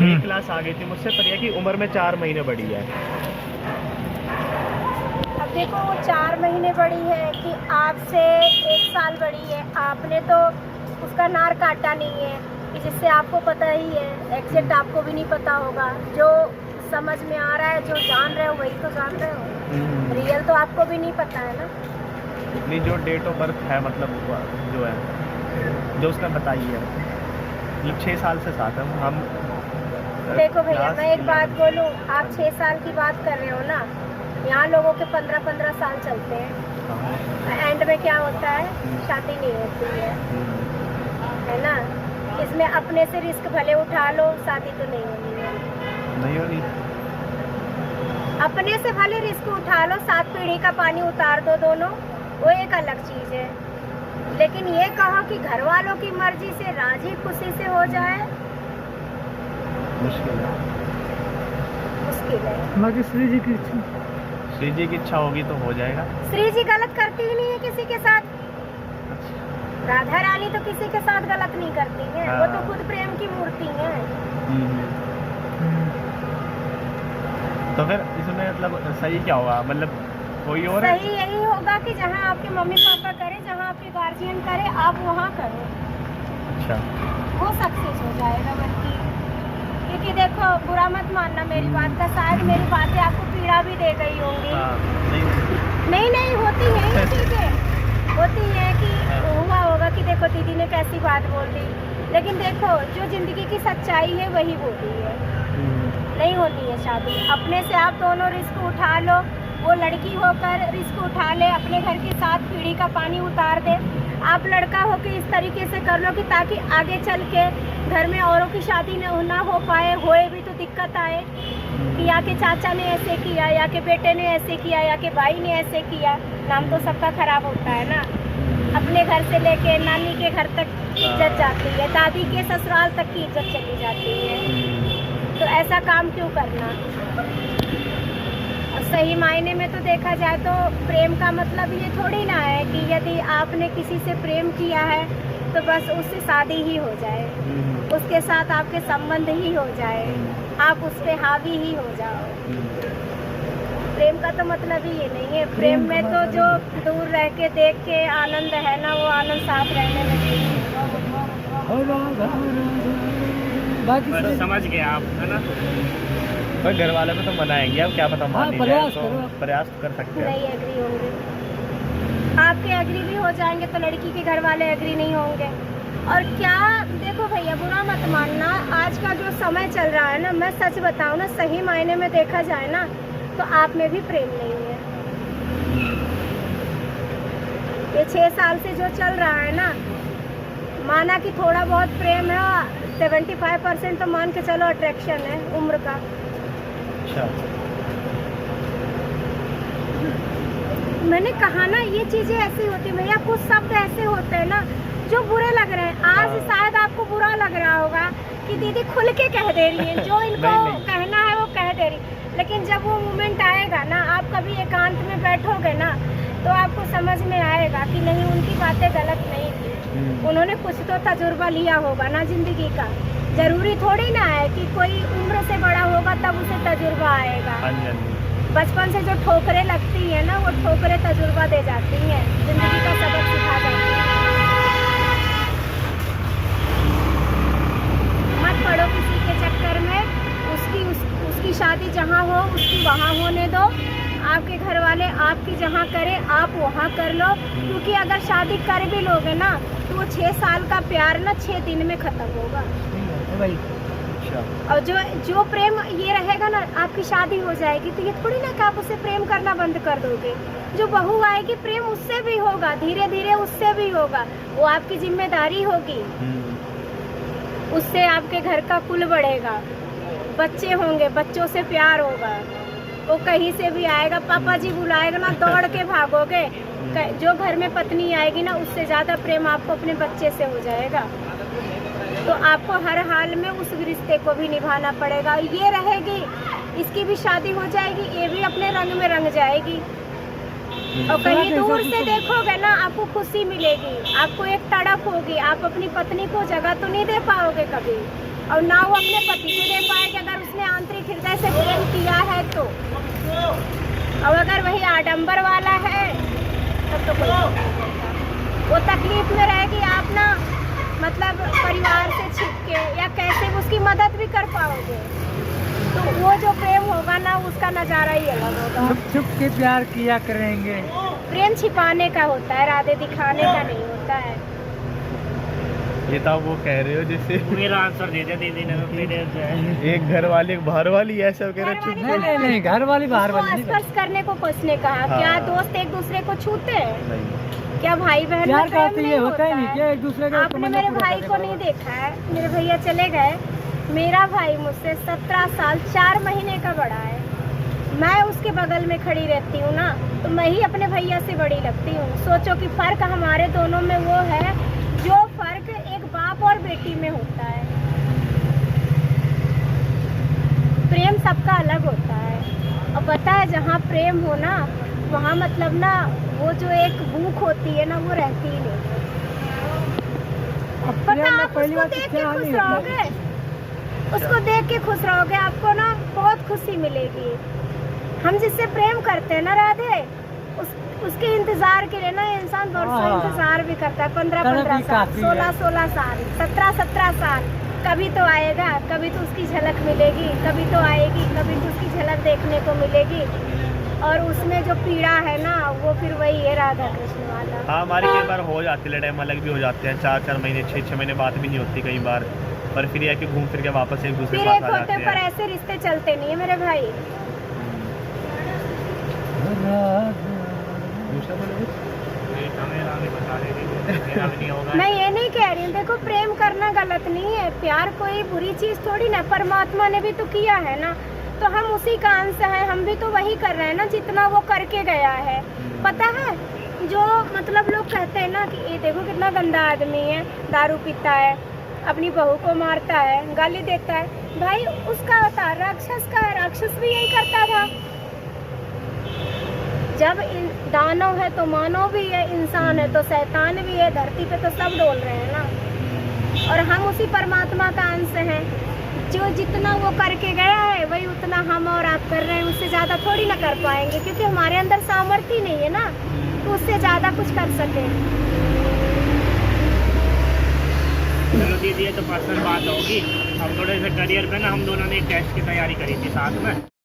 एक क्लास आ गई थी मुझसे, पर यह कि उम्र में 4 महीने बड़ी है। अब देखो वो 4 महीने बड़ी है कि आपसे 1 साल बड़ी है, आपने तो उसका नार काटा नहीं है कि जिससे आपको पता ही है, एग्जैक्ट आपको भी नहीं पता होगा। जो समझ में आ रहा है, जो जान रहे हो वही तो जान रहे हो, रियल तो आपको भी नहीं पता है ना। नहीं, जो डेट ऑफ बर्थ है मतलब जो है जो उसने बताई है, मतलब 6 साल से साथ है हम। देखो भैया मैं एक बात बोलूँ, आप 6 साल की बात कर रहे हो ना, यहाँ लोगों के 15-15 साल चलते हैं, एंड में क्या होता है, शादी नहीं होती है ना। इसमें अपने से रिस्क भले उठा लो, शादी तो नहीं होनी है। नहीं होनी, अपने से भले रिस्क उठा लो, 7 पीढ़ी का पानी उतार दो दोनों, वो एक अलग चीज है। लेकिन ये कहो कि घर वालों की मर्जी से राजी खुशी से हो जाए, मुश्किल है। मुश्किल है। बाकी श्री जी की इच्छा होगी तो हो जाएगा। श्री जी गलत करती ही नहीं है किसी के साथ। राधा रानी तो किसी के साथ गलत नहीं करती है, वो तो खुद प्रेम की मूर्ति है। तो फिर इसमें मतलब सही क्या होगा, मतलब कोई और सही यही होगा कि जहाँ आपके मम्मी पापा करे, जहाँ आपके गार्जियन करे, आप वहाँ करो। अच्छा, वो सक्सेस हो जाएगा। बल्कि क्योंकि देखो, बुरा मत मानना मेरी बात का, शायद मेरी बातें आपको पीड़ा भी दे गई होंगी। नहीं होती है ये चीजें, होती है कि हुआ होगा कि देखो दीदी ने कैसी बात बोल दी, लेकिन देखो जो जिंदगी की सच्चाई है वही बोली है। नहीं होनी है शादी, अपने से आप दोनों रिस्क उठा लो, वो लड़की होकर रिस्क उठा ले, अपने घर की 7 पीढ़ी का पानी उतार दे। आप लड़का होकर इस तरीके से कर लो कि ताकि आगे चल के घर में औरों की शादी ना हो पाए, होए भी तो दिक्कत आए कि या के चाचा ने ऐसे किया, या के बेटे ने ऐसे किया, या के भाई ने ऐसे किया, नाम तो सबका खराब होता है ना। अपने घर से लेके नानी के घर तक इज्जत जाती है, दादी के ससुराल तक की इज्जत चली जाती है। तो ऐसा काम क्यों करना। सही मायने में तो देखा जाए तो प्रेम का मतलब ये थोड़ी ना है कि यदि आपने किसी से प्रेम किया है तो बस उससे शादी ही हो जाए, उसके साथ आपके संबंध ही हो जाए, आप उस पे हावी ही हो जाओ। प्रेम का तो मतलब ही ये नहीं है। प्रेम में तो जो दूर रह के देख के आनंद है ना, वो आनंद साथ रहने में बाकी समझ गए आप, है ना। पर घर वालों को तो मनाएंगे, अब क्या पता मान प्रयास कर सकते हैं। नहीं एग्री होंगे, आपके एग्री भी हो जाएंगे तो लड़की के घर वाले एग्री नहीं होंगे। और क्या देखो भैया, बुरा मत मानना, आज का जो समय चल रहा है ना, मैं सच बताऊं ना, सही मायने में देखा जाए ना तो आप में भी प्रेम नहीं है। ये 6 साल से जो चल रहा है ना, माना कि थोड़ा बहुत प्रेम है, 75% तो मान के चलो अट्रैक्शन है उम्र का। अच्छा, मैंने कहा ना, ये चीजें ऐसी होती है भैया, कुछ शब्द ऐसे होते हैं ना जो बुरे लग रहे हैं। आज शायद आपको बुरा लग रहा होगा कि दीदी खुल के कह दे रही है, जो इनको कहना है वो कह दे रही, लेकिन जब वो मोमेंट आएगा ना, आप कभी एकांत में बैठोगे ना, तो आपको समझ में आएगा कि नहीं, उनकी बातें गलत नहीं थी। उन्होंने कुछ तो तजुर्बा लिया होगा ना जिंदगी का। जरूरी थोड़ी ना है कि कोई उम्र से बड़ा होगा तब उसे तजुर्बा आएगा। बचपन से जो ठोकरें लगती है ना, वो ठोकरें तजुर्बा दे जाती हैं, जिंदगी का सबक सिखा जाती है। मत पड़ो किसी के चक्कर में, उसकी शादी जहाँ हो उसकी वहाँ होने दो। आपके घर वाले आपकी जहाँ करे आप वहाँ कर लो, क्योंकि अगर शादी कर भी लोगे ना तो वो 6 साल का प्यार ना 6 दिन में खत्म होगा। और जो प्रेम ये रहेगा ना, आपकी शादी हो जाएगी तो ये थोड़ी ना कि आप उसे प्रेम करना बंद कर दोगे। जो बहू आएगी प्रेम उससे भी होगा, धीरे धीरे उससे भी होगा, वो आपकी जिम्मेदारी होगी। उससे आपके घर का कुल बढ़ेगा, बच्चे होंगे, बच्चों से प्यार होगा, वो कहीं से भी आएगा, पापा जी बुलाएगा ना, दौड़ के भागोगे। जो घर में पत्नी आएगी ना, उससे ज़्यादा प्रेम आपको अपने बच्चे से हो जाएगा। तो आपको हर हाल में उस रिश्ते को भी निभाना पड़ेगा। ये रहेगी, इसकी भी शादी हो जाएगी, ये भी अपने रंग में रंग जाएगी। और कहीं दूर से देखोगे ना, आपको खुशी मिलेगी, आपको एक तड़प होगी, आप अपनी पत्नी को जगह तो नहीं दे पाओगे कभी, और ना वो अपने पति को दे पाएगी अगर उसने आंतरिक हृदय से प्रेम किया है तो। और अगर वही आडंबर वाला है तब तो कोई नहीं करता। वो तकलीफ में रहेगी, आप ना मतलब परिवार से छिप के या कैसे उसकी मदद भी कर पाओगे। तो वो जो प्रेम होगा ना उसका नज़ारा ही अलग होगा। छुप छुप के प्यार किया करेंगे। प्रेम छिपाने का होता है, राधे दिखाने का नहीं होता है। ये तो वो कह रहे हो जैसे मेरा आंसर दे दे दीदी ने मेरे एक घर वाली एक बाहर वाली ऐसा कह रहे चुप। नहीं घर वाली बाहर उसको वाली नहीं। स्पर्श करने को किसने कहा? हाँ। क्या दोस्त एक दूसरे को छूते हैं? नहीं। क्या भाई बहन प्यार में प्रेम करते ये नहीं होता ही होता नहीं है? क्या एक दूसरे का आपने मेरे भाई को नहीं देखा है, मेरे भैया चले गए। मेरा भाई मुझसे 17 साल 4 महीने का बड़ा है। मैं उसके बगल में खड़ी रहती हूँ ना, तो मैं ही अपने भैया से बड़ी लगती हूँ। सोचो कि फर्क हमारे दोनों में वो है जो फर्क एक बाप और बेटी में होता है। प्रेम सबका अलग होता है। और पता है जहाँ प्रेम हो ना वहाँ मतलब ना वो जो एक भूख होती है ना वो रहती ही नहीं है। पता आप उसको देख के खुश रहोगे, उसको देख के खुश रहोगे, आपको ना बहुत खुशी मिलेगी। हम जिससे प्रेम करते हैं ना राधे, उसके इंतजार के लिए ना इंसान वर्षों इंतजार भी करता है। 15-15 साल, 16-16 साल, 17-17 साल। कभी तो आएगा, कभी तो उसकी झलक मिलेगी, कभी तो आएगी, कभी तो उसकी झलक देखने को मिलेगी। और उसमें जो पीड़ा है ना वो फिर वही है राधा कृष्ण वाला। हाँ, हमारी कई बार हो जाती है, लड़ाई अलग भी हो जाते हैं। 4-4 महीने 6-6 महीने बात भी नहीं होती कई बार, पर फिर यह कि घूम फिर के वापस एक दूसरे फिर के एक पास आ होते जाते पर हैं। ऐसे रिश्ते चलते नहीं है मेरे भाई। दूसरा बोलो। बता दे मेरा भी नहीं होगा। मैं ये नहीं कह रही हूँ, देखो प्रेम करना गलत नहीं है, प्यार कोई बुरी चीज थोड़ी ना। परमात्मा ने भी तो किया है ना, तो हम उसी का अंश है, हम भी तो वही कर रहे हैं ना जितना वो करके गया है। पता है जो मतलब लोग कहते हैं ना कि ये देखो कितना गंदा आदमी है, दारू पीता है, अपनी बहू को मारता है, गाली देता है। भाई उसका अवतार राक्षस का है, राक्षस भी यही करता था। जब दानव है तो मानव भी है, इंसान है तो शैतान भी है, धरती पे तो सब डोल रहे हैं ना। और हम उसी परमात्मा का अंश हैं। जो जितना वो करके गया है वही उतना हम और आप कर रहे हैं, उससे ज़्यादा थोड़ी ना कर पाएंगे क्योंकि हमारे अंदर सामर्थ्य नहीं है ना तो उससे ज़्यादा कुछ कर सके। चलो दीदी ये तो पर्सनल बात होगी। अब थोड़े से करियर पे ना हम दोनों ने एक टेस्ट की तैयारी करी थी साथ में।